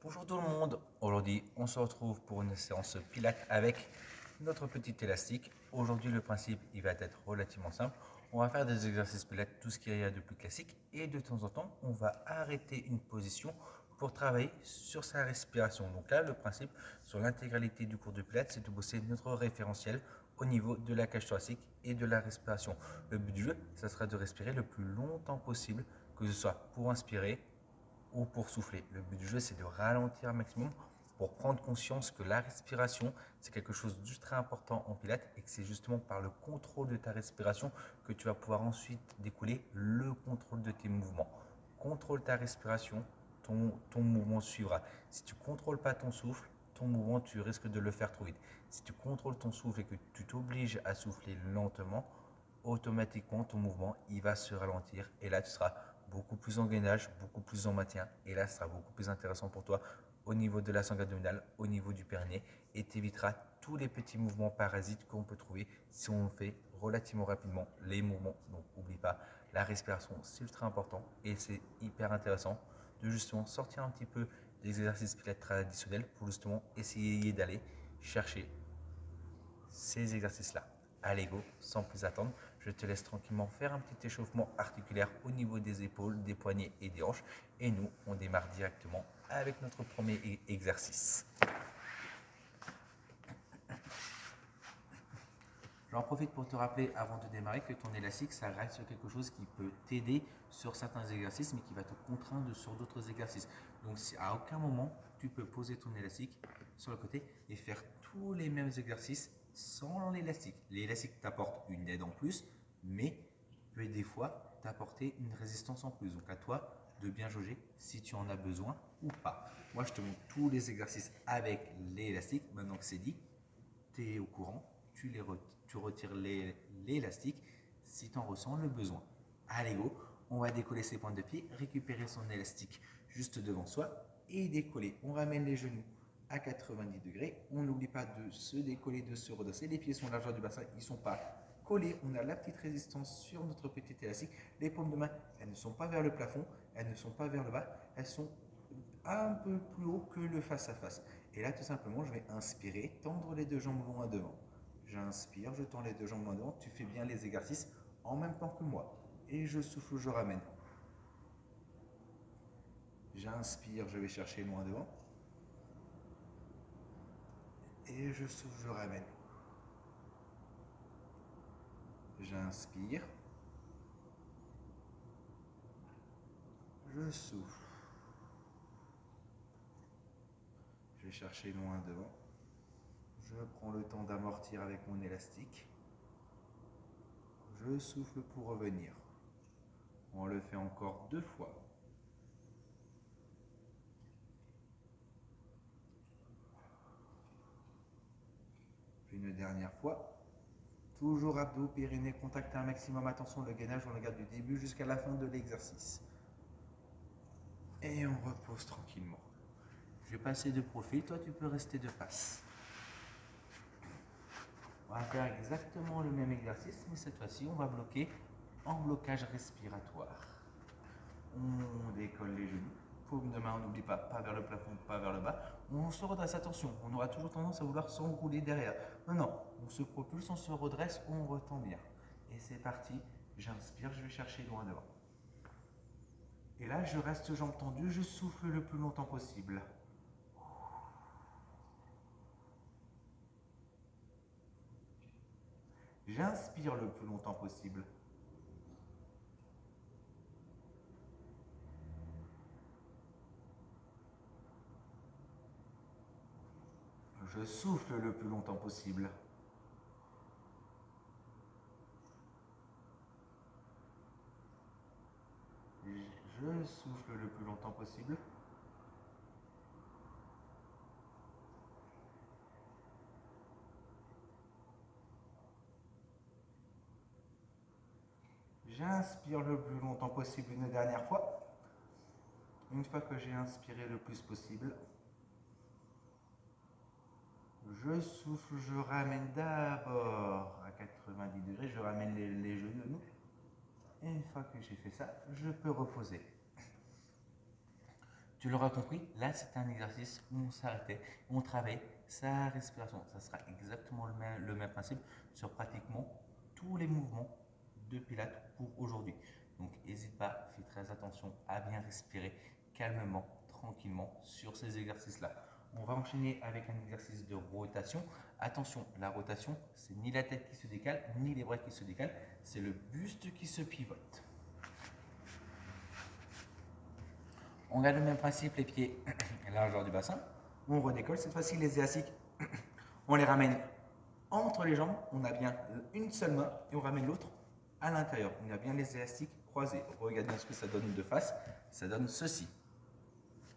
Bonjour tout le monde, aujourd'hui on se retrouve pour une séance pilates avec notre petit élastique. Aujourd'hui le principe il va être relativement simple, on va faire des exercices pilates, tout ce qu'il y a de plus classique et de temps en temps on va arrêter une position pour travailler sur sa respiration. Donc là le principe sur l'intégralité du cours de pilates c'est de bosser notre référentiel au niveau de la cage thoracique et de la respiration. Le but du jeu ça sera de respirer le plus longtemps possible, que ce soit pour inspirer ou pour souffler. Le but du jeu, c'est de ralentir un maximum pour prendre conscience que la respiration, c'est quelque chose d'ultra important en pilates et que c'est justement par le contrôle de ta respiration que tu vas pouvoir ensuite découler le contrôle de tes mouvements. Contrôle ta respiration, ton mouvement suivra. Si tu ne contrôles pas ton souffle, ton mouvement, tu risques de le faire trop vite. Si tu contrôles ton souffle et que tu t'obliges à souffler lentement, automatiquement ton mouvement il va se ralentir et là tu seras beaucoup plus en gainage, beaucoup plus en maintien et là ce sera beaucoup plus intéressant pour toi au niveau de la sangle abdominale, au niveau du périnée et tu éviteras tous les petits mouvements parasites qu'on peut trouver si on fait relativement rapidement les mouvements. Donc n'oublie pas, la respiration c'est ultra important et c'est hyper intéressant de justement sortir un petit peu des exercices pilates traditionnels pour justement essayer d'aller chercher ces exercices-là. Allez go, sans plus attendre, je te laisse tranquillement faire un petit échauffement articulaire au niveau des épaules, des poignets et des hanches. Et nous, on démarre directement avec notre premier exercice. J'en profite pour te rappeler avant de démarrer que ton élastique, ça reste quelque chose qui peut t'aider sur certains exercices, mais qui va te contraindre sur d'autres exercices. Donc à aucun moment, tu peux poser ton élastique sur le côté et faire tous les mêmes exercices sans l'élastique. L'élastique t'apporte une aide en plus, mais peut des fois t'apporter une résistance en plus. Donc à toi de bien jauger si tu en as besoin ou pas. Moi, je te montre tous les exercices avec l'élastique. Maintenant que c'est dit, tu es au courant, tu retires l'élastique si tu en ressens le besoin. Allez go, on va décoller ses pointes de pied, récupérer son élastique juste devant soi et décoller. On ramène les genoux à 90 degrés. On n'oublie pas de se décoller, de se redresser. Les pieds sont largeur du bassin, ils ne sont pas collés. On a la petite résistance sur notre petit élastique. Les paumes de main, elles ne sont pas vers le plafond, elles ne sont pas vers le bas, elles sont un peu plus haut que le face à face. Et là, tout simplement, je vais inspirer, tendre les deux jambes loin devant. J'inspire, je tends les deux jambes loin devant. Tu fais bien les exercices en même temps que moi. Et je souffle, je ramène. J'inspire, je vais chercher loin devant. Et je souffle, je ramène. J'inspire. Je souffle. Je vais chercher loin devant. Je prends le temps d'amortir avec mon élastique. Je souffle pour revenir. On le fait encore 2 fois. Une dernière fois. Toujours abdos, périnée, contacte un maximum. Attention, le gainage, on le garde du début jusqu'à la fin de l'exercice. Et on repose tranquillement. Je vais passer de profil, toi tu peux rester de face. On va faire exactement le même exercice, mais cette fois-ci, on va bloquer en blocage respiratoire. On décolle les genoux. Paume de main, on n'oublie pas, pas vers le plafond, pas vers le bas. On se redresse, attention, on aura toujours tendance à vouloir s'enrouler derrière. Non, non, on se propulse, on se redresse, on retend bien. Et c'est parti, j'inspire, je vais chercher loin devant. Et là, je reste jambes tendues, je souffle le plus longtemps possible. J'inspire le plus longtemps possible. Je souffle le plus longtemps possible. Je souffle le plus longtemps possible. J'inspire le plus longtemps possible une dernière fois. Une fois que j'ai inspiré le plus possible, je souffle, je ramène d'abord à 90 degrés, je ramène les genoux. Et une fois que j'ai fait ça, je peux reposer. Tu l'auras compris, là c'est un exercice où on s'arrêtait, on travaille sa respiration. Ça sera exactement le même principe sur pratiquement tous les mouvements de Pilates pour aujourd'hui. Donc n'hésite pas, fais très attention à bien respirer calmement, tranquillement sur ces exercices-là. On va enchaîner avec un exercice de rotation. Attention, la rotation, c'est ni la tête qui se décale, ni les bras qui se décalent, c'est le buste qui se pivote. On garde le même principe, les pieds à la largeur du bassin. On redécolle. Cette fois-ci, les élastiques, on les ramène entre les jambes. On a bien une seule main et on ramène l'autre à l'intérieur. On a bien les élastiques croisés. Regardez bien ce que ça donne de face. Ça donne ceci.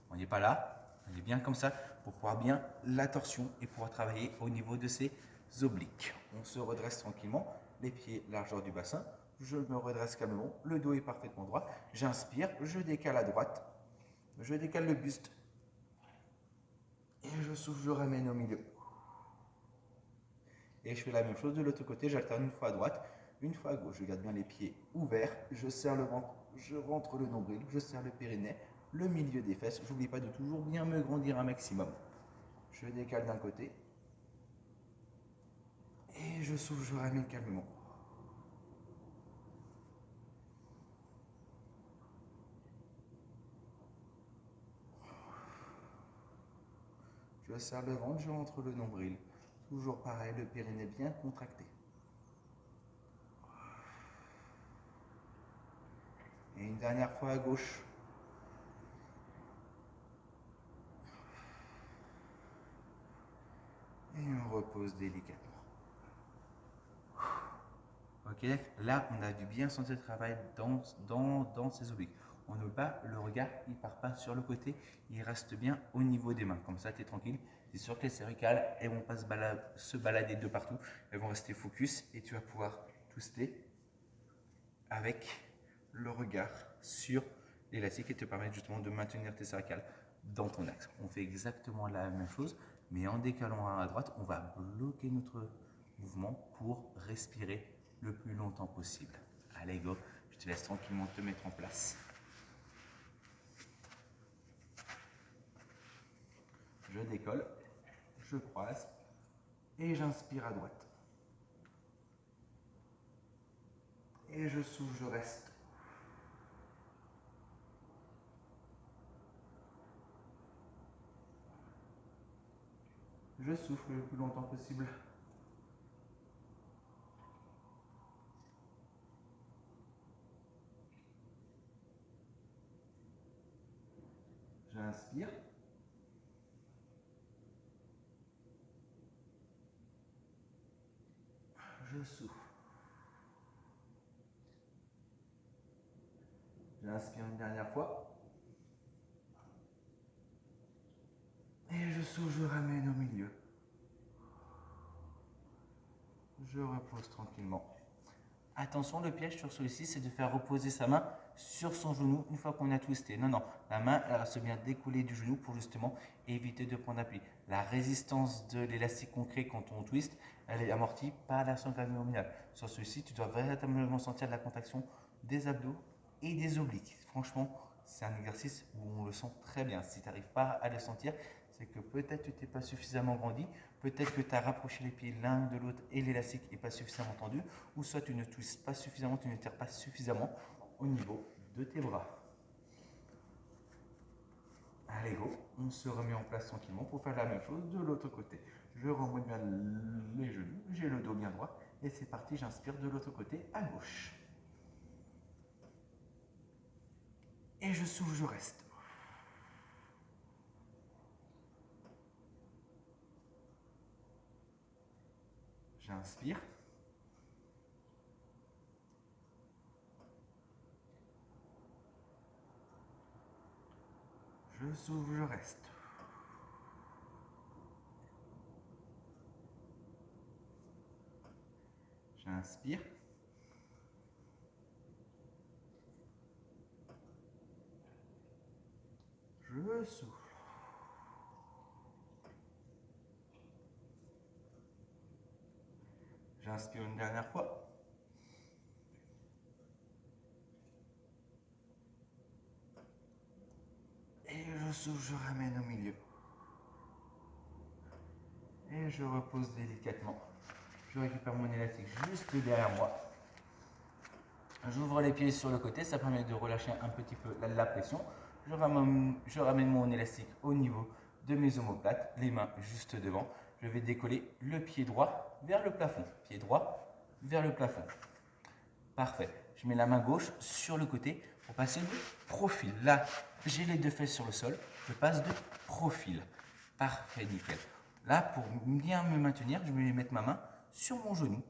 On n'est pas là. On est bien comme ça pour pouvoir bien la torsion et pouvoir travailler au niveau de ses obliques. On se redresse tranquillement. Les pieds largeur du bassin. Je me redresse calmement. Le dos est parfaitement droit. J'inspire. Je décale à droite. Je décale le buste et je souffle, je ramène au milieu. Et je fais la même chose de l'autre côté, j'alterne une fois à droite, une fois à gauche. Je garde bien les pieds ouverts, je serre le ventre, je rentre le nombril, je serre le périnée, le milieu des fesses. J'oublie pas de toujours bien me grandir un maximum. Je décale d'un côté et je souffle, je ramène calmement. Je serre le ventre, je rentre le nombril. Toujours pareil, le périnée bien contracté. Et une dernière fois à gauche. Et on repose délicatement. Ok, là on a dû bien sentir le travail dans ses obliques. On ne pas, le regard il ne part pas sur le côté, il reste bien au niveau des mains. Comme ça tu es tranquille, tu es sûr que les cervicales elles vont pas se balader de partout, elles vont rester focus et tu vas pouvoir twister avec le regard sur l'élastique et te permettre justement de maintenir tes cervicales dans ton axe. On fait exactement la même chose, mais en décalant à droite, on va bloquer notre mouvement pour respirer le plus longtemps possible. Allez, go, je te laisse tranquillement te mettre en place. Je décolle, je croise et j'inspire à droite. Et je souffle, je reste. Je souffle le plus longtemps possible. J'inspire. Je souffle. J'inspire une dernière fois. Et je souffle, je ramène au milieu. Je repose tranquillement. Attention, le piège sur celui-ci, c'est de faire reposer sa main sur son genou une fois qu'on a twisté. Non, non, la main, elle reste bien décollée du genou pour justement éviter de prendre appui. La résistance de l'élastique qu'on crée quand on twist, elle est amortie par la sonde abdominale. Sur celui-ci, tu dois véritablement sentir la contraction des abdos et des obliques. Franchement, c'est un exercice où on le sent très bien. Si tu n'arrives pas à le sentir, c'est que peut-être tu t'es pas suffisamment grandi, peut-être que tu as rapproché les pieds l'un de l'autre et l'élastique n'est pas suffisamment tendu, ou soit tu ne twists pas suffisamment, tu ne tires pas suffisamment au niveau de tes bras. Allez go, on se remet en place tranquillement pour faire la même chose de l'autre côté. Je remonte bien les genoux, j'ai le dos bien droit et c'est parti, j'inspire de l'autre côté à gauche. Et je souffle, je reste. J'inspire. Je souffle, je reste. J'inspire. Je souffle. J'inspire une dernière fois. Et je souffle, je ramène au milieu. Et je repose délicatement. Je récupère mon élastique juste derrière moi. J'ouvre les pieds sur le côté, ça permet de relâcher un petit peu la pression. Je ramène mon élastique au niveau de mes omoplates, les mains juste devant. Je vais décoller le pied droit vers le plafond. Pied droit vers le plafond. Parfait. Je mets la main gauche sur le côté pour passer de profil. Là, j'ai les deux fesses sur le sol. Je passe de profil. Parfait, nickel. Là, pour bien me maintenir, je vais mettre ma main sur mon genou.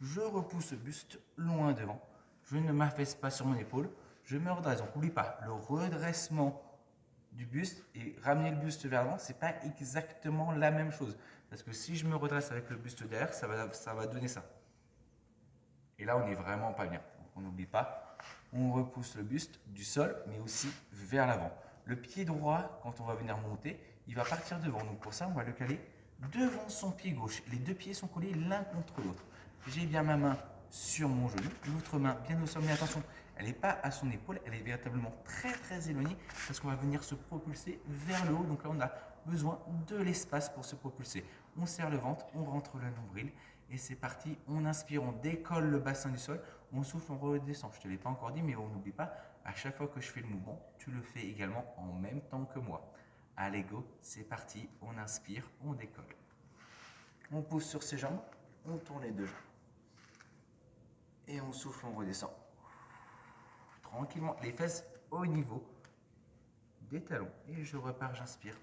Je repousse le buste loin devant. Je ne m'affaisse pas sur mon épaule. Je me redresse. Donc, n'oublie pas, le redressement du buste et ramener le buste vers l'avant, ce n'est pas exactement la même chose. Parce que si je me redresse avec le buste derrière, ça va donner ça. Et là, on n'est vraiment pas bien. Donc, on n'oublie pas, on repousse le buste du sol, mais aussi vers l'avant. Le pied droit, quand on va venir monter, il va partir devant. Donc pour ça, on va le caler devant son pied gauche. Les deux pieds sont collés l'un contre l'autre. J'ai bien ma main sur mon genou, l'autre main bien au sol. Mais attention, elle n'est pas à son épaule, elle est véritablement très éloignée parce qu'on va venir se propulser vers le haut. Donc là, on a besoin de l'espace pour se propulser. On serre le ventre, on rentre le nombril et c'est parti. On inspire, on décolle le bassin du sol, on souffle, on redescend. Je ne te l'ai pas encore dit, mais on n'oublie pas, à chaque fois que je fais le mouvement, tu le fais également en même temps que moi. Allez, go, c'est parti. On inspire, on décolle. On pousse sur ses jambes, on tourne les deux jambes. Et on souffle, on redescend. Tranquillement, les fesses au niveau des talons. Et je repars, j'inspire.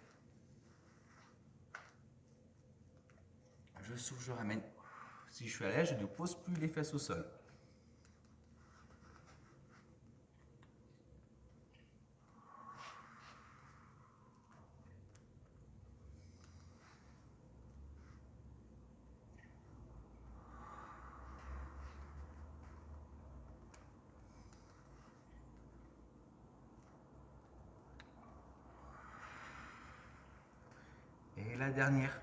Je souffle, je ramène. Si je suis à l'aise, je ne pose plus les fesses au sol. Et la dernière.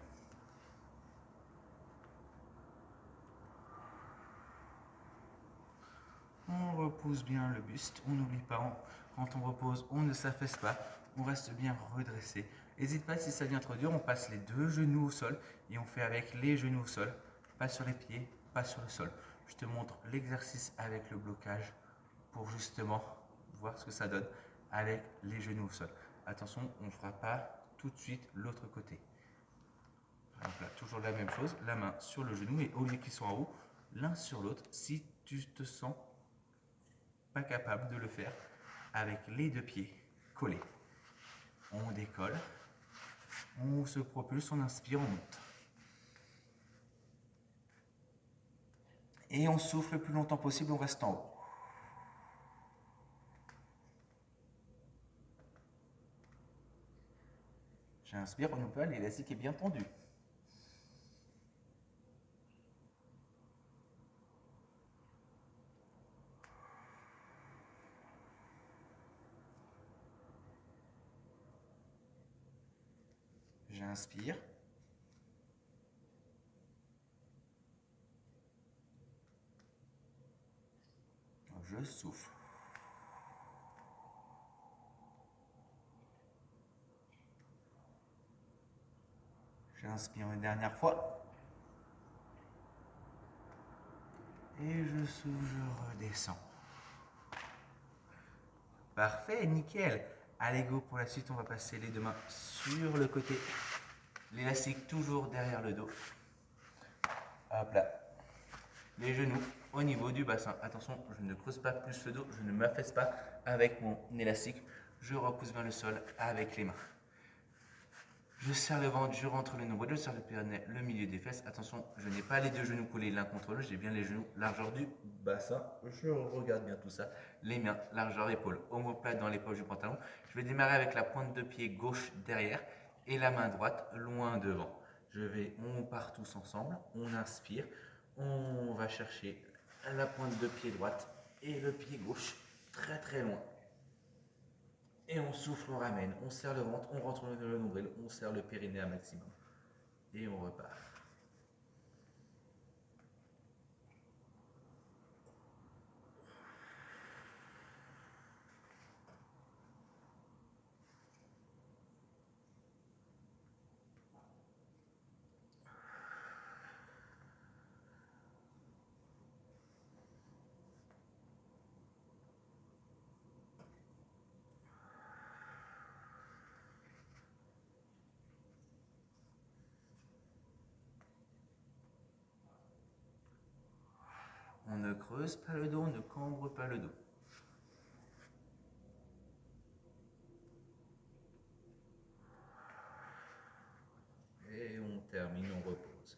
On repousse bien le buste, on n'oublie pas, quand on repose, on ne s'affaisse pas, on reste bien redressé. N'hésite pas, si ça devient trop dur, on passe les deux genoux au sol et on fait avec les genoux au sol, pas sur les pieds, pas sur le sol. Je te montre l'exercice avec le blocage pour justement voir ce que ça donne avec les genoux au sol. Attention, on ne fera pas tout de suite l'autre côté. Donc là, toujours la même chose, la main sur le genou et au lieu qu'ils soient en haut, l'un sur l'autre, si tu te sens pas capable de le faire avec les deux pieds collés. On décolle, on se propulse, on inspire, on monte. Et on souffle le plus longtemps possible, on reste en haut. J'inspire, on peut, l'élastique est bien tendu. J'inspire. Je souffle. J'inspire une dernière fois. Et je souffle, je redescends. Parfait, nickel. Allez, go, pour la suite, on va passer les deux mains sur le côté. L'élastique toujours derrière le dos. Hop là. Les genoux au niveau du bassin. Attention, je ne creuse pas plus le dos, je ne m'affaisse pas avec mon élastique. Je repousse bien le sol avec les mains. Je serre le ventre, je rentre le nombril, je serre le périnée, le milieu des fesses. Attention, je n'ai pas les deux genoux collés l'un contre l'autre, j'ai bien les genoux largeur du bassin. Je regarde bien tout ça. Les miens, largeur épaule, omoplate dans les poches du pantalon. Je vais démarrer avec la pointe de pied gauche derrière et la main droite loin devant. On part tous ensemble, on inspire, on va chercher la pointe de pied droite et le pied gauche très loin. Et on souffle, on ramène, on serre le ventre, on rentre le nombril, on serre le périnée un maximum. Et on repart. On ne creuse pas le dos, on ne cambre pas le dos. Et on termine, on repose.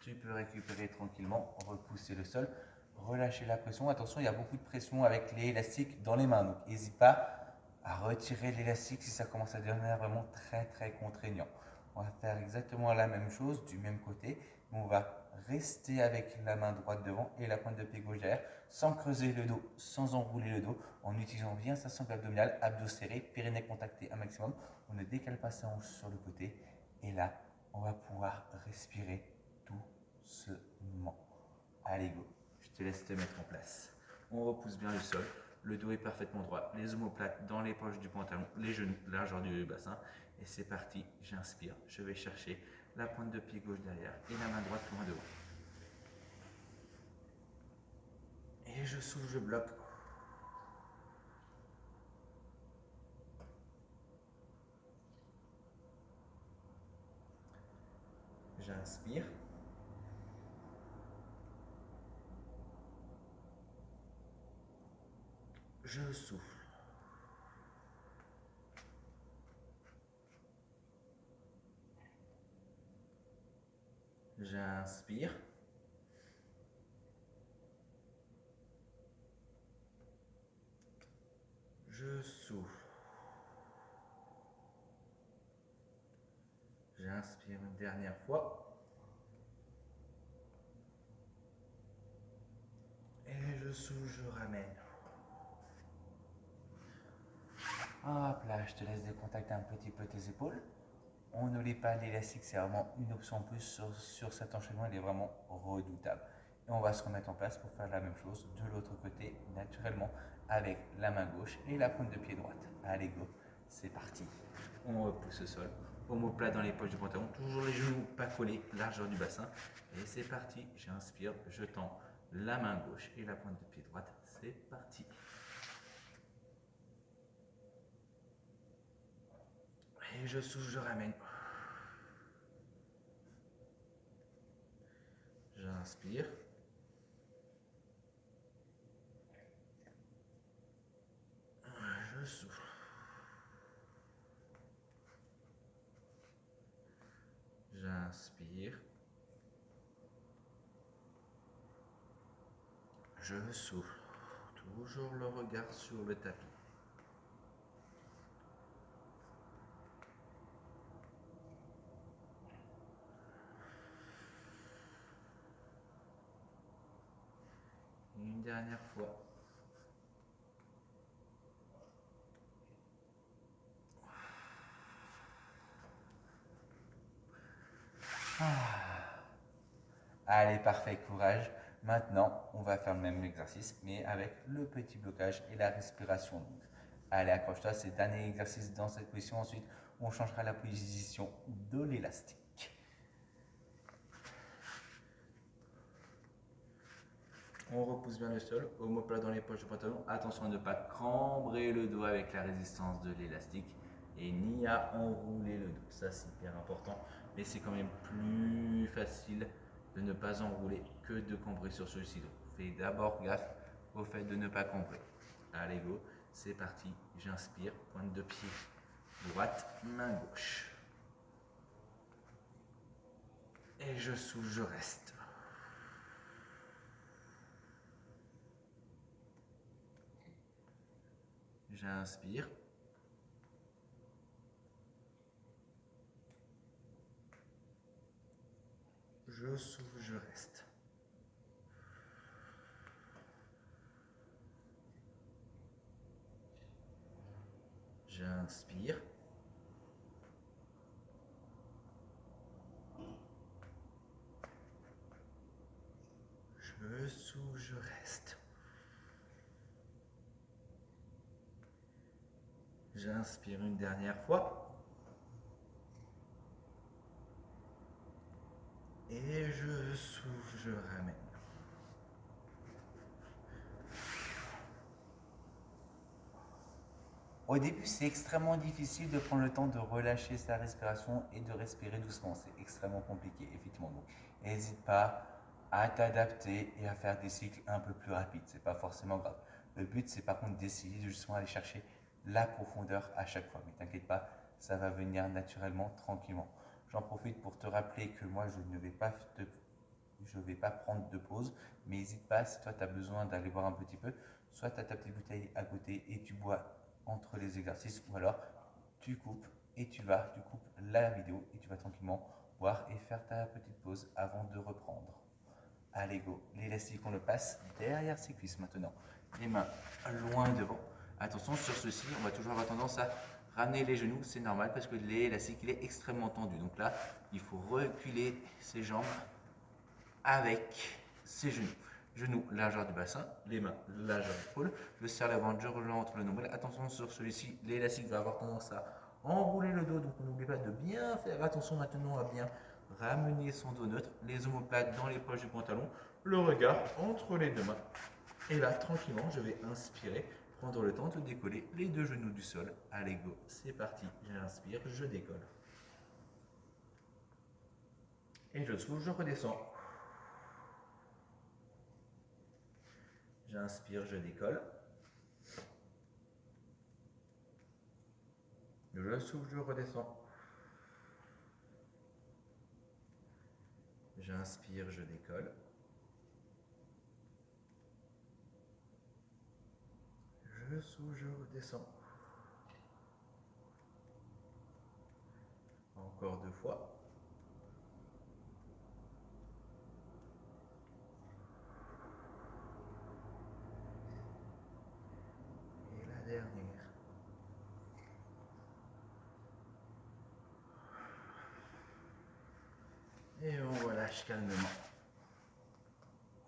Tu peux récupérer tranquillement, repousser le sol, relâcher la pression. Attention, il y a beaucoup de pression avec l'élastique dans les mains. Donc, n'hésite pas à retirer l'élastique si ça commence à devenir vraiment très contraignant. On va faire exactement la même chose du même côté. On va rester avec la main droite devant et la pointe de pied gauche derrière, sans creuser le dos, sans enrouler le dos, en utilisant bien sa sangle abdominale, abdos serrés, périnée contacté un maximum. On ne décale pas sa hanche sur le côté. Et là, on va pouvoir respirer doucement. Allez, go. Je te laisse te mettre en place. On repousse bien le sol. Le dos est parfaitement droit. Les omoplates dans les poches du pantalon, les genoux, largeur du bassin. Et c'est parti. J'inspire. Je vais chercher la pointe de pied gauche derrière et la main droite loin devant. Et je souffle, je bloque. J'inspire. Je souffle. J'inspire. Je souffle. J'inspire une dernière fois. Et je souffle, je ramène. Hop là, je te laisse décontacter un petit peu tes épaules. On n'oublie pas l'élastique, c'est vraiment une option en plus sur cet enchaînement, il est vraiment redoutable. Et on va se remettre en place pour faire la même chose de l'autre côté, naturellement, avec la main gauche et la pointe de pied droite. Allez, go, c'est parti. On repousse le sol, omoplate dans les poches du pantalon, toujours les genoux pas collés, largeur du bassin. Et c'est parti, j'inspire, je tends la main gauche et la pointe de pied droite. C'est parti. Et je souffle, je ramène. J'inspire. Je souffle. J'inspire. Je souffle. Toujours le regard sur le tapis. Une dernière fois. Allez, parfait, courage. Maintenant, on va faire le même exercice, mais avec le petit blocage et la respiration longue. Allez, accroche-toi, c'est le dernier exercice dans cette position. Ensuite, on changera la position de l'élastique. On repousse bien le sol, omoplate dans les poches du pantalon. Attention à ne pas cambrer le dos avec la résistance de l'élastique et ni à enrouler le dos. Ça, c'est hyper important, mais c'est quand même plus facile de ne pas enrouler que de cambrer sur celui-ci. Donc, fais d'abord gaffe au fait de ne pas cambrer. Allez, go, c'est parti. J'inspire, pointe de pied droite, main gauche. Et je souffle, je reste. J'inspire. Je souffle, je reste. J'inspire. Je souffle, je reste. J'inspire une dernière fois. Et je souffle, je ramène. Au début, c'est extrêmement difficile de prendre le temps de relâcher sa respiration et de respirer doucement. C'est extrêmement compliqué, effectivement. Donc, n'hésite pas à t'adapter et à faire des cycles un peu plus rapides. C'est pas forcément grave. Le but, c'est par contre d'essayer justement aller chercher la profondeur à chaque fois. Mais t'inquiète pas, ça va venir naturellement, tranquillement. J'en profite pour te rappeler que moi, je ne vais pas prendre de pause, mais n'hésite pas, si toi tu as besoin d'aller voir un petit peu, soit tu as ta petite bouteille à côté et tu bois entre les exercices, ou alors tu coupes et tu coupes la vidéo et tu vas tranquillement boire et faire ta petite pause avant de reprendre. Allez go, l'élastique on le passe derrière ses cuisses maintenant, les mains loin devant. Attention sur ceci, on va toujours avoir tendance à ramener les genoux, c'est normal parce que l'élastique il est extrêmement tendu. Donc là, il faut reculer ses jambes avec ses genoux. Genoux, largeur du bassin, les mains, largeur du l'épaule. Je serre la ventre, je relance le nombril. Attention sur celui-ci, l'élastique va avoir tendance à enrouler le dos, donc on n'oublie pas de bien faire attention maintenant à bien ramener son dos neutre, les omoplates dans les poches du pantalon, le regard entre les deux mains. Et là, tranquillement, je vais inspirer, prendre le temps de décoller les deux genoux du sol. Allez, go, c'est parti. J'inspire, je décolle. Et je souffle, je redescends. J'inspire, je décolle. Je souffle, je redescends. J'inspire, je décolle. Je souffle, je redescends. Encore 2 fois. Et la dernière. Et on relâche calmement.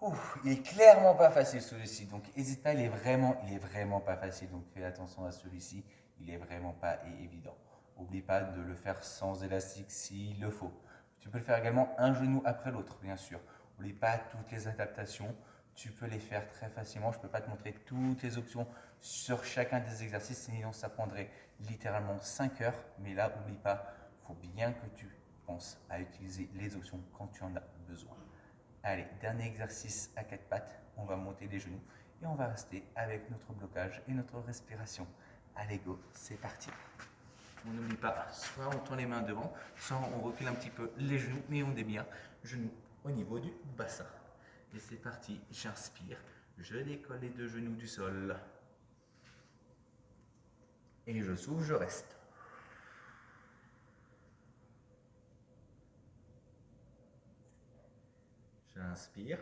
Ouf, il est clairement pas facile celui-ci, donc n'hésite pas, il est vraiment pas facile, donc fais attention à celui-ci, il est vraiment pas évident. N'oublie pas de le faire sans élastique s'il le faut. Tu peux le faire également un genou après l'autre, bien sûr. N'oublie pas toutes les adaptations, tu peux les faire très facilement. Je ne peux pas te montrer toutes les options sur chacun des exercices, sinon ça prendrait littéralement 5 heures. Mais là, n'oublie pas, il faut bien que tu penses à utiliser les options quand tu en as besoin. Allez, dernier exercice à 4 pattes, on va monter les genoux et on va rester avec notre blocage et notre respiration. Allez go, c'est parti. On n'oublie pas, soit on tend les mains devant, soit on recule un petit peu les genoux, mais on est bien genoux au niveau du bassin. Et c'est parti, j'inspire, je décolle les deux genoux du sol. Et je souffle, je reste. J'inspire.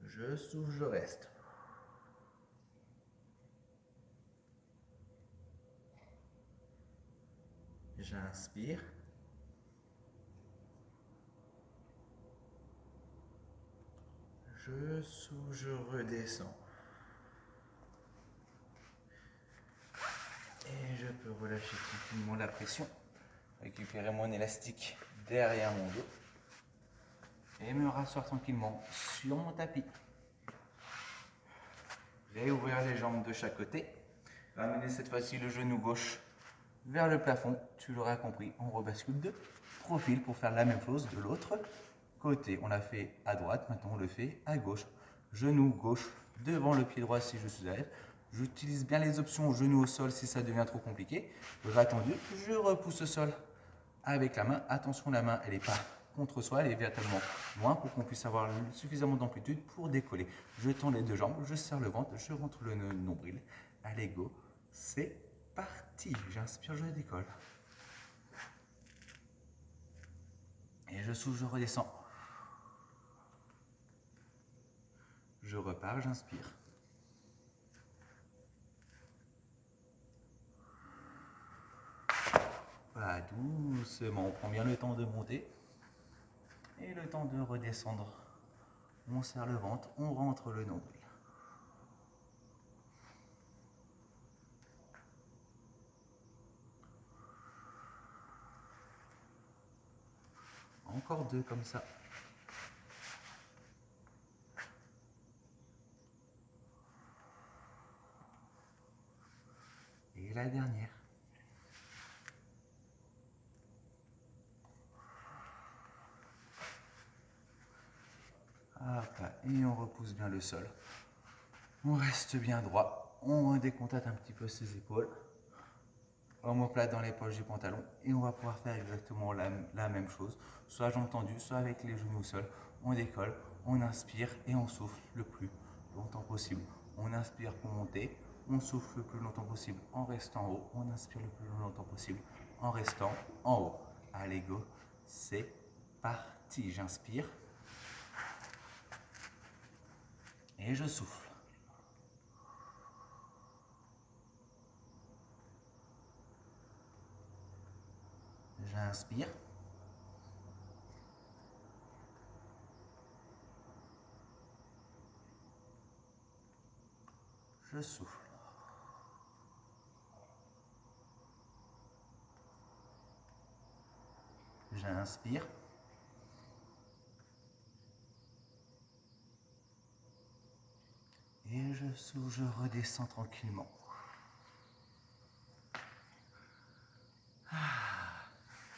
Je souffle, je reste. J'inspire. Je souffle, je redescends. Et je peux relâcher tranquillement la pression, récupérer mon élastique derrière mon dos et me rasseoir tranquillement sur mon tapis. Réouvrir les jambes de chaque côté, ramener cette fois-ci le genou gauche vers le plafond, tu l'auras compris, on rebascule de profil pour faire la même chose de l'autre côté. On l'a fait à droite, maintenant on le fait à gauche. Genou gauche devant le pied droit si je suis à l'aise. J'utilise bien les options genou au sol si ça devient trop compliqué. Bras tendu, je repousse au sol avec la main. Attention, la main, elle n'est pas contre soi, elle est véritablement loin pour qu'on puisse avoir suffisamment d'amplitude pour décoller. Je tends les deux jambes, je serre le ventre, je rentre le nombril. Allez, go, c'est parti. J'inspire, je décolle. Et je souffle, je redescends. Je repars, j'inspire. Voilà, doucement, on prend bien le temps de monter et le temps de redescendre. On serre le ventre, on rentre le nombril. Encore 2 comme ça. Et la dernière. et on repousse bien le sol. On reste bien droit, on décontacte un petit peu ses épaules. Omoplate dans les poches du pantalon et on va pouvoir faire exactement la même chose, soit jambes tendues, soit avec les genoux au sol. On décolle, on inspire et on souffle le plus longtemps possible. On inspire pour monter, on souffle le plus longtemps possible en restant en haut, on inspire le plus longtemps possible en restant en haut. Allez go, c'est parti. J'inspire et je souffle. J'inspire. Je souffle. J'inspire. Et je souffle, je redescends tranquillement.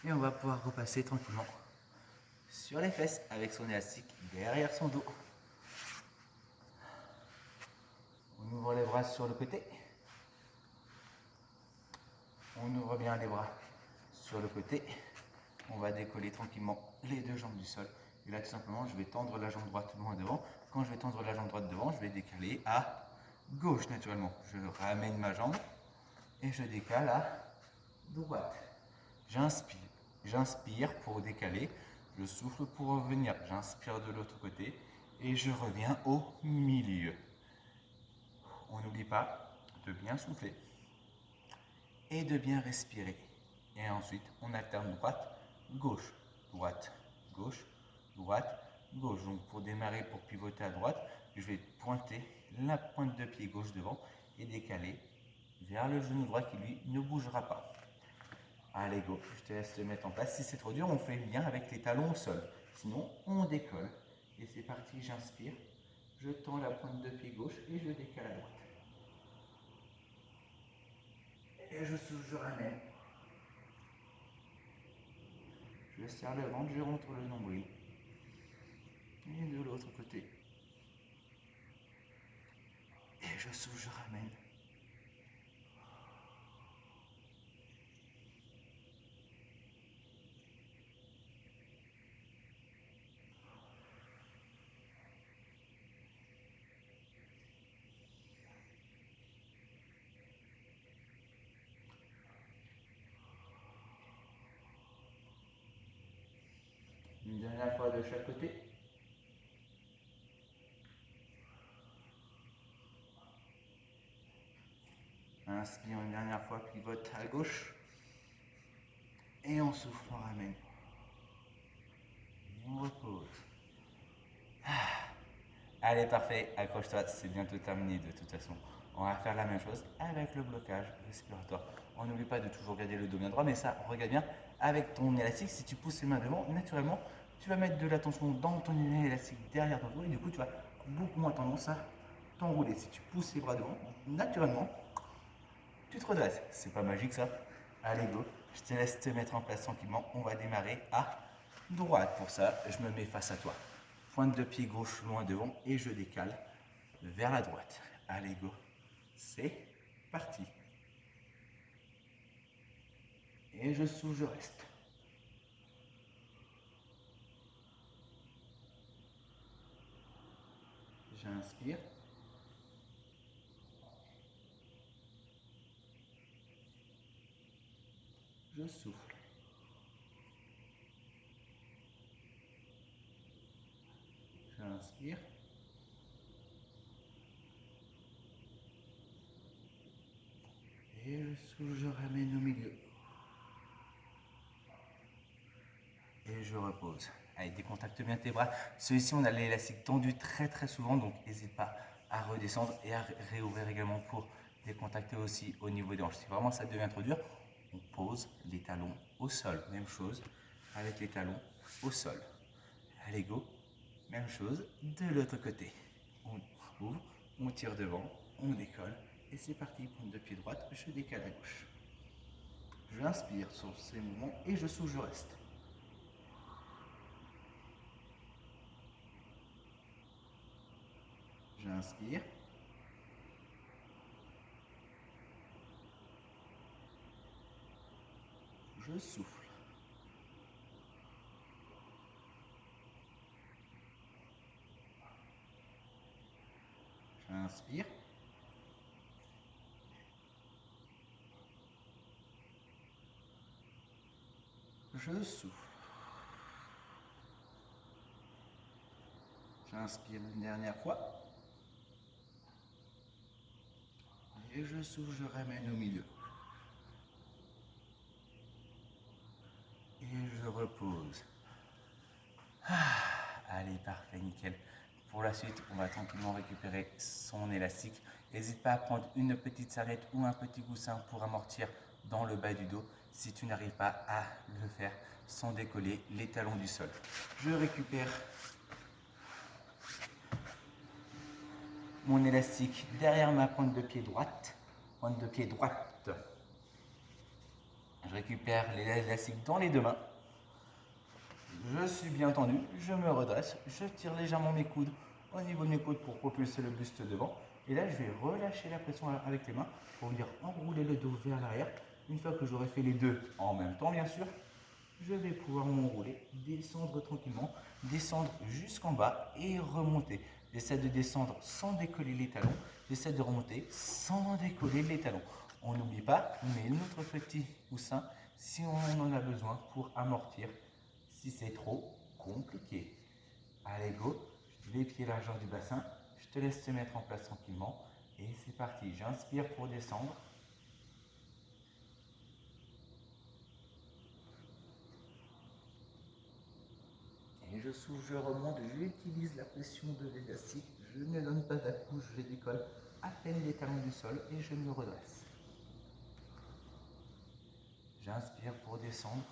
Et on va pouvoir repasser tranquillement sur les fesses avec son élastique derrière son dos. On ouvre les bras sur le côté. On ouvre bien les bras sur le côté. On va décoller tranquillement les deux jambes du sol. Et là, tout simplement, je vais tendre la jambe droite loin devant. Quand je vais tendre la jambe droite devant, je vais décaler à gauche naturellement. Je ramène ma jambe et je décale à droite. J'inspire pour décaler. Je souffle pour revenir. J'inspire de l'autre côté et je reviens au milieu. On n'oublie pas de bien souffler et de bien respirer. Et ensuite, on alterne droite, gauche, droite, gauche, droite, gauche. Donc pour démarrer, pour pivoter à droite, je vais pointer la pointe de pied gauche devant et décaler vers le genou droit qui lui ne bougera pas. Allez go, je te laisse te mettre en place. Si c'est trop dur, on fait bien avec les talons au sol. Sinon, on décolle. Et c'est parti, j'inspire. Je tends la pointe de pied gauche et je décale à droite. Et je souffle, je ramène. Je serre le ventre, je rentre le nombril. Et de l'autre côté. Et je souffle, je ramène. Une dernière fois de chaque côté. Inspire une dernière fois, pivote à gauche. Et on souffle, on ramène. Et on repose. Allez, parfait, accroche-toi, c'est bientôt terminé de toute façon. On va faire la même chose avec le blocage respiratoire. On n'oublie pas de toujours garder le dos bien droit, mais ça, on regarde bien avec ton élastique. Si tu pousses les mains devant, naturellement, tu vas mettre de la tension dans ton élastique derrière ton dos et du coup, tu vas beaucoup moins tendance à t'enrouler. Si tu pousses les bras devant, naturellement, tu te redresses. C'est pas magique ça. Allez, go. Je te laisse te mettre en place tranquillement. On va démarrer à droite. Pour ça, je me mets face à toi. Pointe de pied gauche loin devant et je décale vers la droite. Allez, go. C'est parti. Et je souffle, je reste. J'inspire. Je souffle. J'inspire. Et je souffle, je ramène au milieu. Et je repose. Allez, décontacte bien tes bras. Celui-ci, on a l'élastique tendu très souvent, donc n'hésite pas à redescendre et à réouvrir également pour décontacter aussi au niveau des hanches. Si vraiment ça devient trop dur, on pose les talons au sol. Même chose avec les talons au sol. Allez, go. Même chose de l'autre côté. On ouvre, on tire devant, on décolle. Et c'est parti, pointe de pied droite, je décale à gauche. J'inspire sur ces mouvements et je souffle, je reste. J'inspire. Je souffle. J'inspire. Je souffle. J'inspire une dernière fois. Et je souffle, je ramène au milieu. Et je repose. Allez, parfait, nickel. Pour la suite, on va tranquillement récupérer son élastique. N'hésite pas à prendre une petite serviette ou un petit coussin pour amortir dans le bas du dos si tu n'arrives pas à le faire sans décoller les talons du sol. Je récupère mon élastique derrière ma pointe de pied droite. Pointe de pied droite. Je récupère l'élastique dans les deux mains. Je suis bien tendu, je me redresse, je tire légèrement mes coudes au niveau de mes coudes pour propulser le buste devant. Et là, je vais relâcher la pression avec les mains pour venir enrouler le dos vers l'arrière. Une fois que j'aurai fait les deux en même temps, bien sûr, je vais pouvoir m'enrouler, descendre tranquillement, descendre jusqu'en bas et remonter. J'essaie de descendre sans décoller les talons, j'essaie de remonter sans décoller les talons. On n'oublie pas, on met notre petit coussin si on en a besoin pour amortir si c'est trop compliqué. Allez, go, les pieds largeur du bassin, je te laisse te mettre en place tranquillement et c'est parti. J'inspire pour descendre. Et je souffle, je remonte, j'utilise la pression de l'élastique, je ne donne pas d'appui, je décolle à peine les talons du sol et je me redresse. J'inspire pour descendre.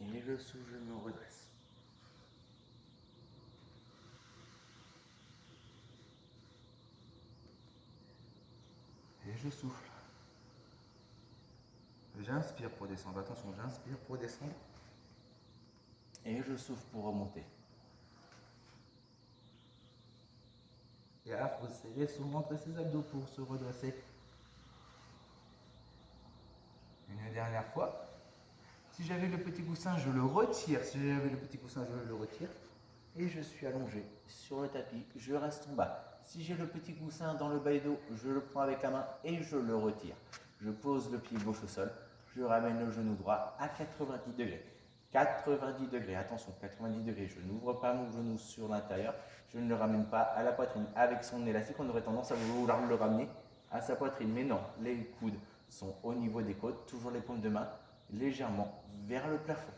Et je souffle, je me redresse. Et je souffle. J'inspire pour descendre. Attention, j'inspire pour descendre. Et je souffle pour remonter. Et là, il faut serrer son ventre et ses abdos pour se redresser. Une dernière fois. Si j'avais le petit coussin, je le retire. Si j'avais le petit coussin, je le retire. Et je suis allongé sur le tapis. Je reste en bas. Si j'ai le petit coussin dans le bas du dos, je le prends avec la main et je le retire. Je pose le pied gauche au sol. Je ramène le genou droit à 90 degrés. 90 degrés, attention, 90 degrés. Je n'ouvre pas mon genou sur l'intérieur. Je ne le ramène pas à la poitrine. Avec son élastique, on aurait tendance à vouloir le ramener à sa poitrine. Mais non, les coudes sont au niveau des côtes. Toujours les paumes de main légèrement vers le plafond.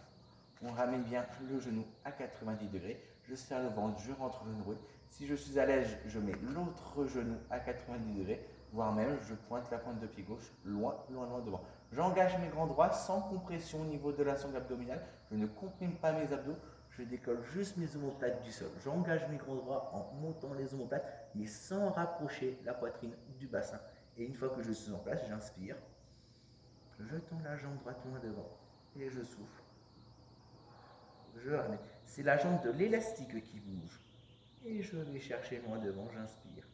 On ramène bien le genou à 90 degrés. Je serre le ventre, je rentre le nouveau. Si je suis à l'aise, je mets l'autre genou à 90 degrés, voire même je pointe la pointe de pied gauche loin, loin, loin devant. J'engage mes grands droits sans compression au niveau de la sangle abdominale. Je ne comprime pas mes abdos. Je décolle juste mes omoplates du sol. J'engage mes grands droits en montant les omoplates, mais sans rapprocher la poitrine du bassin. Et une fois que je suis en place, j'inspire. Je tends la jambe droite loin devant et je souffle. Je ramène. C'est la jambe de l'élastique qui bouge. Et je vais chercher loin devant, j'inspire.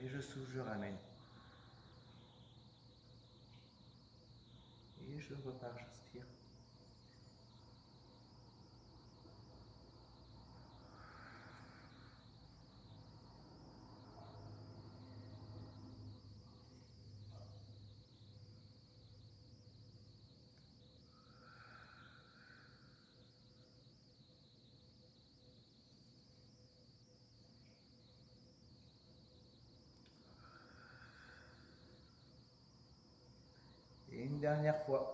Et je souffle, je ramène. Et je repars, j'inspire. Et une dernière fois.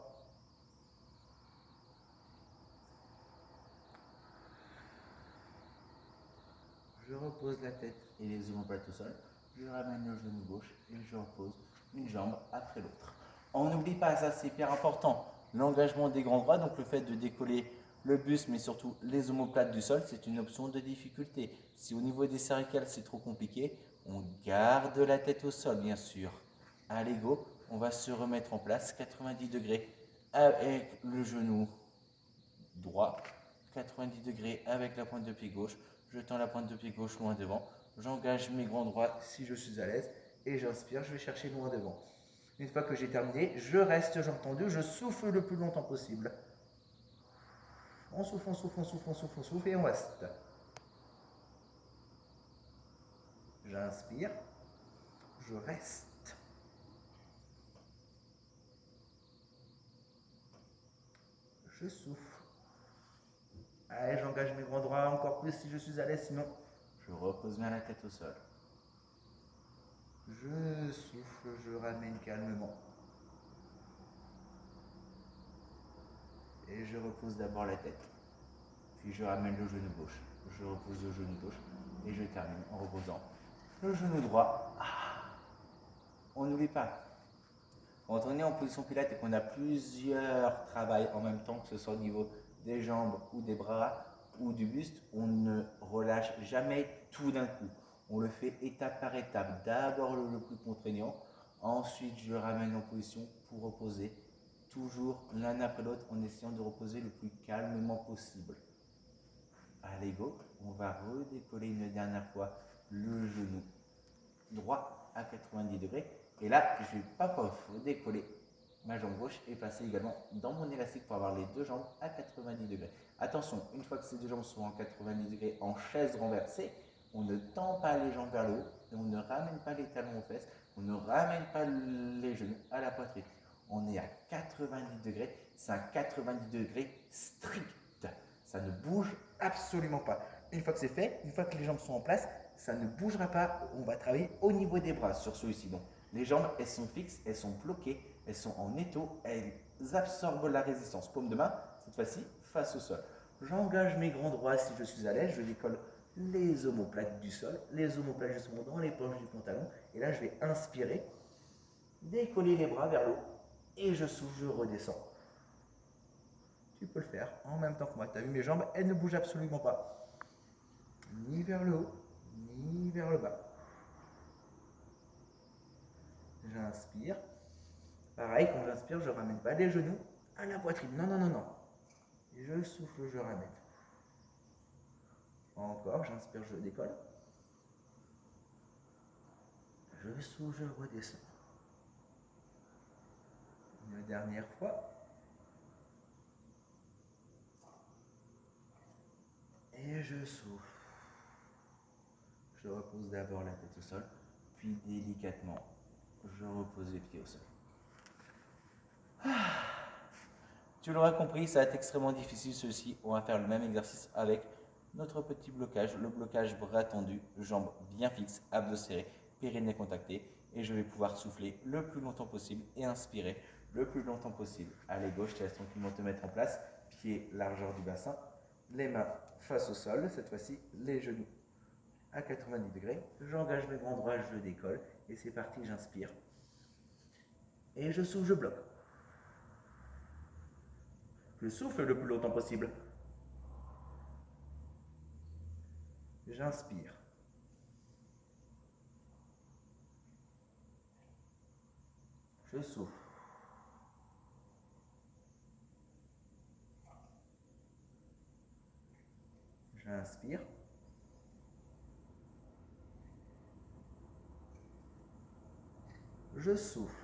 Je repose la tête et les omoplates au sol. Je ramène le genou gauche et je repose une jambe après l'autre. On n'oublie pas, ça c'est hyper important, l'engagement des grands bras, donc le fait de décoller le buste, mais surtout les omoplates du sol, c'est une option de difficulté. Si au niveau des cervicales c'est trop compliqué, on garde la tête au sol, bien sûr. Allez, go, on va se remettre en place, 90 degrés. avec le genou droit, 90 degrés avec la pointe de pied gauche. Je tends la pointe de pied gauche loin devant. J'engage mes grands droits si je suis à l'aise. Et j'inspire, je vais chercher loin devant. Une fois que j'ai terminé, je reste jambes tendues, je souffle le plus longtemps possible. On souffle, on souffle, on souffle, on souffle, on souffle et on reste. J'inspire, je reste. Je souffle. Allez, j'engage mes grands droits encore plus si je suis à l'aise, sinon je repose bien la tête au sol. Je souffle, je ramène calmement. Et je repose d'abord la tête. Puis je ramène le genou gauche. Je repose le genou gauche et je termine en reposant le genou droit. On n'oublie pas, quand on est en position pilates et qu'on a plusieurs travails en même temps, que ce soit au niveau des jambes ou des bras ou du buste, on ne relâche jamais tout d'un coup. On le fait étape par étape. D'abord le plus contraignant, ensuite je ramène en position pour reposer, toujours l'un après l'autre en essayant de reposer le plus calmement possible. Allez go, on va redécoller une dernière fois le genou droit à 90 degrés. Et là, je vais pas décoller ma jambe gauche et passer également dans mon élastique pour avoir les deux jambes à 90 degrés. Attention, une fois que ces deux jambes sont en 90 degrés en chaise renversée, on ne tend pas les jambes vers le haut et on ne ramène pas les talons aux fesses, on ne ramène pas les genoux à la poitrine. On est à 90 degrés, c'est un 90 degrés strict. Ça ne bouge absolument pas. Une fois que c'est fait, une fois que les jambes sont en place, ça ne bougera pas. On va travailler au niveau des bras sur celui-ci. Donc, les jambes, elles sont fixes, elles sont bloquées, elles sont en étau, elles absorbent la résistance. Paume de main, cette fois-ci, face au sol. J'engage mes grands droits si je suis à l'aise. Je décolle les omoplates du sol, les omoplates justement dans les poches du pantalon. Et là, je vais inspirer, décoller les bras vers le haut et je souffle, je redescends. Tu peux le faire en même temps que moi. Tu as vu mes jambes, elles ne bougent absolument pas. Ni vers le haut, ni vers le bas. J'inspire. Pareil, quand j'inspire, je ne ramène pas les genoux à la poitrine. Non, non, non, non. Et je souffle, je ramène. Encore, j'inspire, je décolle. Je souffle, je redescends. Une dernière fois. Et je souffle. Je repose d'abord la tête au sol, puis délicatement, je repose les pieds au sol. Tu l'auras compris, ça va être extrêmement difficile ceci. On va faire le même exercice avec notre petit blocage, le blocage bras tendus, jambes bien fixes, abdos serrés, périnée contacté. Et je vais pouvoir souffler le plus longtemps possible et inspirer le plus longtemps possible. Allez, gauche, tu laisses tranquillement te mettre en place. Pieds, largeur du bassin. Les mains face au sol. Cette fois-ci, les genoux à 90 degrés. J'engage mes grands droits, je décolle. Et c'est parti, j'inspire. Et je souffle, je bloque. Je souffle le plus longtemps possible. J'inspire. Je souffle. J'inspire. Je souffle.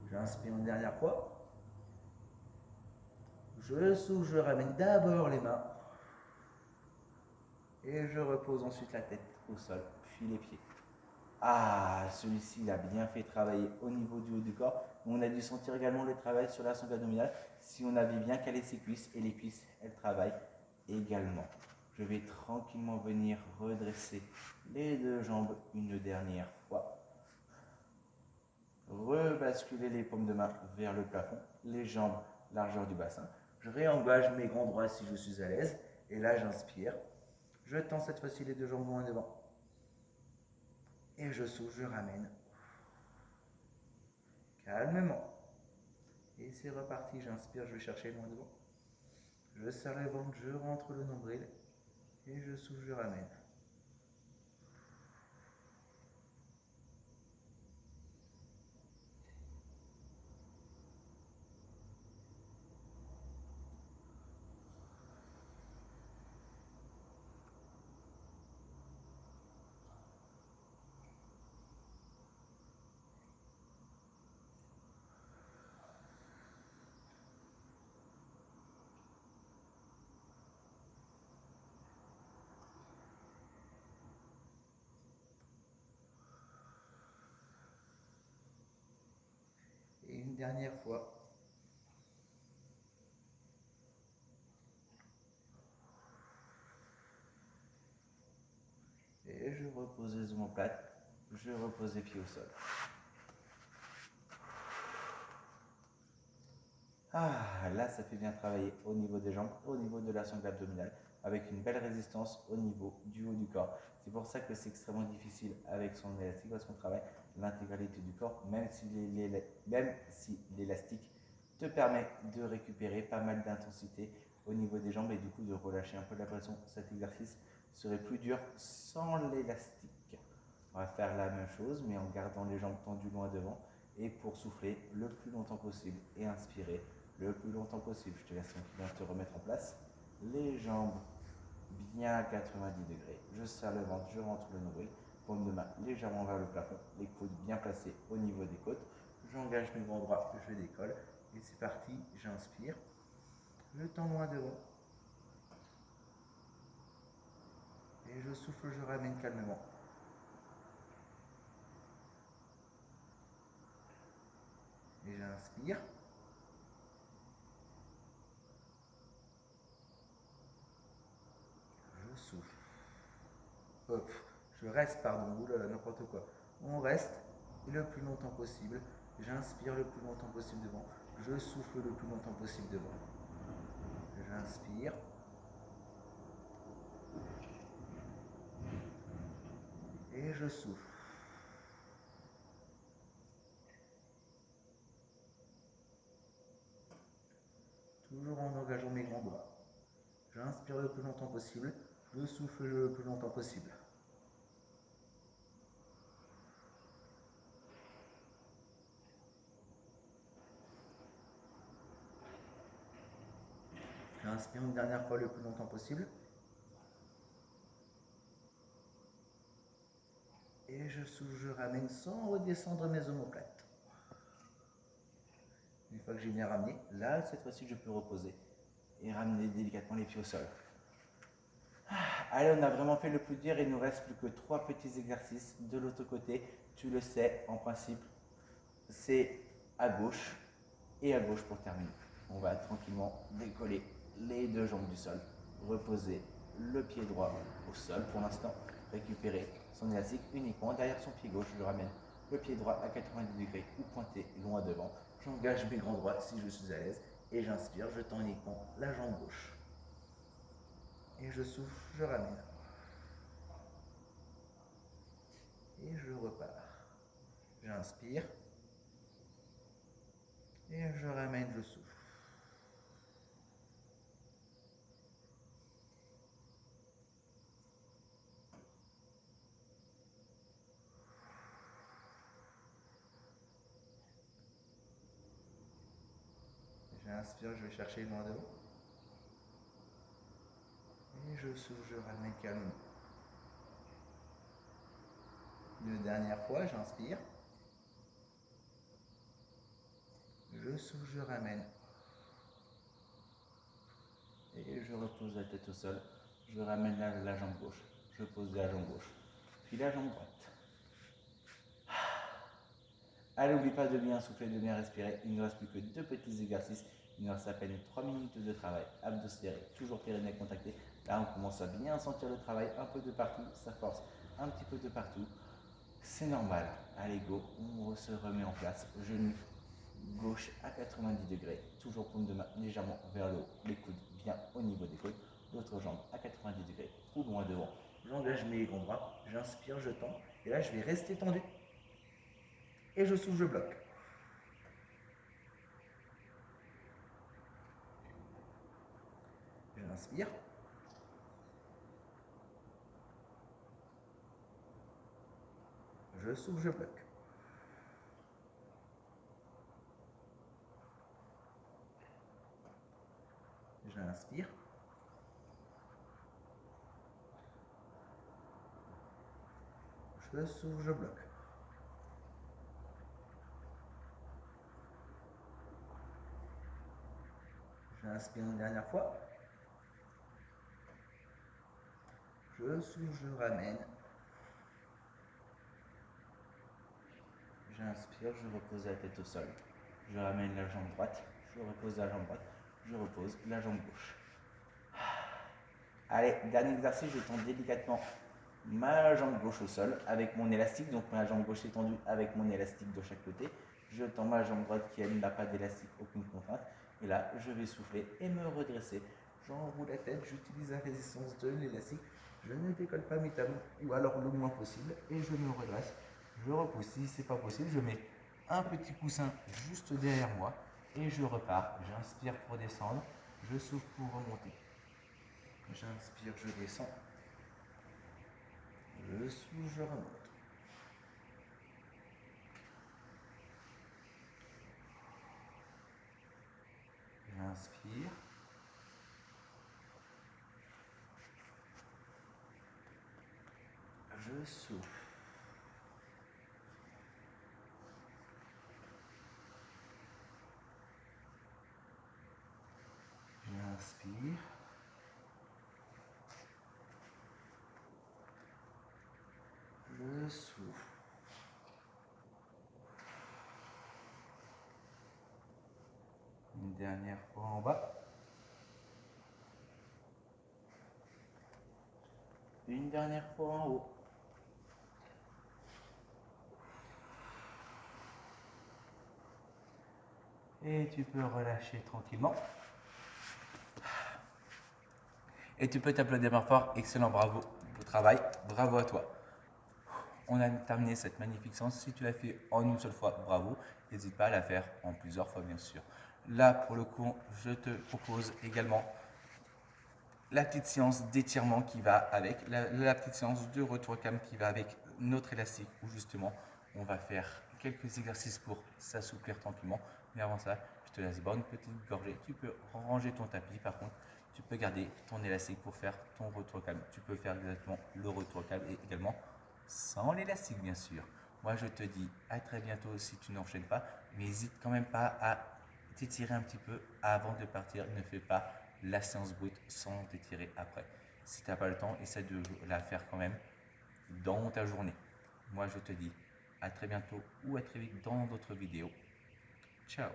J'inspire une dernière fois. Je souffle, je ramène d'abord les mains. Et je repose ensuite la tête au sol, puis les pieds. Ah, celui-ci, il a bien fait travailler au niveau du haut du corps. On a dû sentir également le travail sur la sangle abdominale si on avait bien calé ses cuisses. Et les cuisses, elles travaillent également. Je vais tranquillement venir redresser les deux jambes une dernière fois. Rebasculer les paumes de main vers le plafond, les jambes largeur du bassin. Je réengage mes grands droits si je suis à l'aise. Et là, j'inspire. Je tends cette fois-ci les deux jambes loin devant. Et je souffle, je ramène. Calmement. Et c'est reparti. J'inspire, je vais chercher loin devant. Je serre le ventre, je rentre le nombril. Et je souffle, je ramène. dernière fois. Et je repose les omoplates, je repose les pieds au sol. Ah, là, ça fait bien travailler au niveau des jambes, au niveau de la sangle abdominale, avec une belle résistance au niveau du haut du corps. C'est pour ça que c'est extrêmement difficile avec son élastique, parce qu'on travaille l'intégralité du corps, même si l'élastique te permet de récupérer pas mal d'intensité au niveau des jambes et du coup de relâcher un peu la pression. Cet exercice serait plus dur sans l'élastique. On va faire la même chose, mais en gardant les jambes tendues loin devant et pour souffler le plus longtemps possible et inspirer le plus longtemps possible. Je te laisse bien te remettre en place. Les jambes bien à 90 degrés. Je serre le ventre, je rentre le nombril. Paume de main légèrement vers le plafond. Les coudes bien placés au niveau des côtes. J'engage mes bras droits, je décolle. Et c'est parti, j'inspire. Je tends loin devant. Et je souffle, je ramène calmement. Et j'inspire. Je souffle. Hop, je reste, pardon, oulala, n'importe quoi. On reste le plus longtemps possible. J'inspire le plus longtemps possible devant. Je souffle le plus longtemps possible devant. J'inspire. Et je souffle. Toujours en engageant mes grands bras. J'inspire le plus longtemps possible. Je souffle le plus longtemps possible. J'inspire une dernière fois le plus longtemps possible. Et je souffle, je ramène sans redescendre mes omoplates. Une fois que j'ai bien ramené, là, cette fois-ci, je peux reposer et ramener délicatement les pieds au sol. Allez, on a vraiment fait le plus dur, il nous reste plus que 3 petits exercices de l'autre côté. Tu le sais, en principe, c'est à gauche et à gauche pour terminer. On va tranquillement décoller les 2 jambes du sol, reposer le pied droit au sol pour l'instant, récupérer son élastique uniquement derrière son pied gauche. Je ramène le pied droit à 90 degrés ou pointé loin devant. J'engage mes grands droits si je suis à l'aise et j'inspire, je tends uniquement la jambe gauche. Et je souffle, je ramène. Et je repars. J'inspire. Et je ramène, je souffle. J'inspire, je vais chercher loin devant. Et je souffle, je ramène calmement. Une dernière fois, j'inspire. Je souffle, je ramène. Et je repose la tête au sol. Je ramène la jambe gauche. Je pose la jambe gauche. Puis la jambe droite. Allez, n'oublie pas de bien souffler, de bien respirer. Il ne nous reste plus que 2 petits exercices. Il nous reste à peine 3 minutes de travail. Abdos serrés, toujours périnée contracté. Là, on commence à bien sentir le travail un peu de partout. Ça force un petit peu de partout. C'est normal. Allez, go. On se remet en place. Genou gauche à 90 degrés. Toujours paume de main légèrement vers le haut. Les coudes bien au niveau des côtes. L'autre jambe à 90 degrés ou loin devant. J'engage mes grands bras. J'inspire, je tends. Et là, je vais rester tendu. Et je souffle, je bloque. J'inspire. Je souffle, je bloque. J'inspire. Je souffle, je bloque. J'inspire une dernière fois. Je souffle, je ramène. J'inspire, je repose la tête au sol. je ramène la jambe droite, je repose la jambe droite, je repose la jambe gauche. Allez, dernier exercice, je tends délicatement ma jambe gauche au sol avec mon élastique. Donc ma jambe gauche est tendue avec mon élastique de chaque côté. Je tends ma jambe droite qui elle n'a pas d'élastique, aucune contrainte. Et là, je vais souffler et me redresser. J'enroule la tête, j'utilise la résistance de l'élastique. Je ne décolle pas mes talons ou alors le moins possible et je me redresse. Je repousse. Si ce n'est pas possible, je mets un petit coussin juste derrière moi et je repars. J'inspire pour descendre, je souffle pour remonter. J'inspire, je descends. Je souffle, je remonte. J'inspire. Je souffle. J'inspire. Je souffle. Une dernière fois en bas. Une dernière fois en haut. Et tu peux relâcher tranquillement. Et tu peux t'applaudir fort. Excellent, bravo. Beau travail. Bravo à toi. On a terminé cette magnifique séance. Si tu l'as fait en une seule fois, bravo. N'hésite pas à la faire en plusieurs fois, bien sûr. Là, pour le coup, je te propose également la petite séance d'étirement qui va avec, la petite séance de retour calme qui va avec notre élastique où justement on va faire quelques exercices pour s'assouplir tranquillement. Mais avant ça, je te laisse boire une petite gorgée. Tu peux ranger ton tapis, par contre, tu peux garder ton élastique pour faire ton retour calme. Tu peux faire exactement le retour calme et également sans l'élastique, bien sûr. Moi, je te dis à très bientôt si tu n'enchaînes pas, mais n'hésite quand même pas à t'étirer un petit peu avant de partir. Ne fais pas la séance brute sans t'étirer après. Si tu n'as pas le temps, essaie de la faire quand même dans ta journée. Moi, je te dis à très bientôt ou à très vite dans d'autres vidéos. Ciao!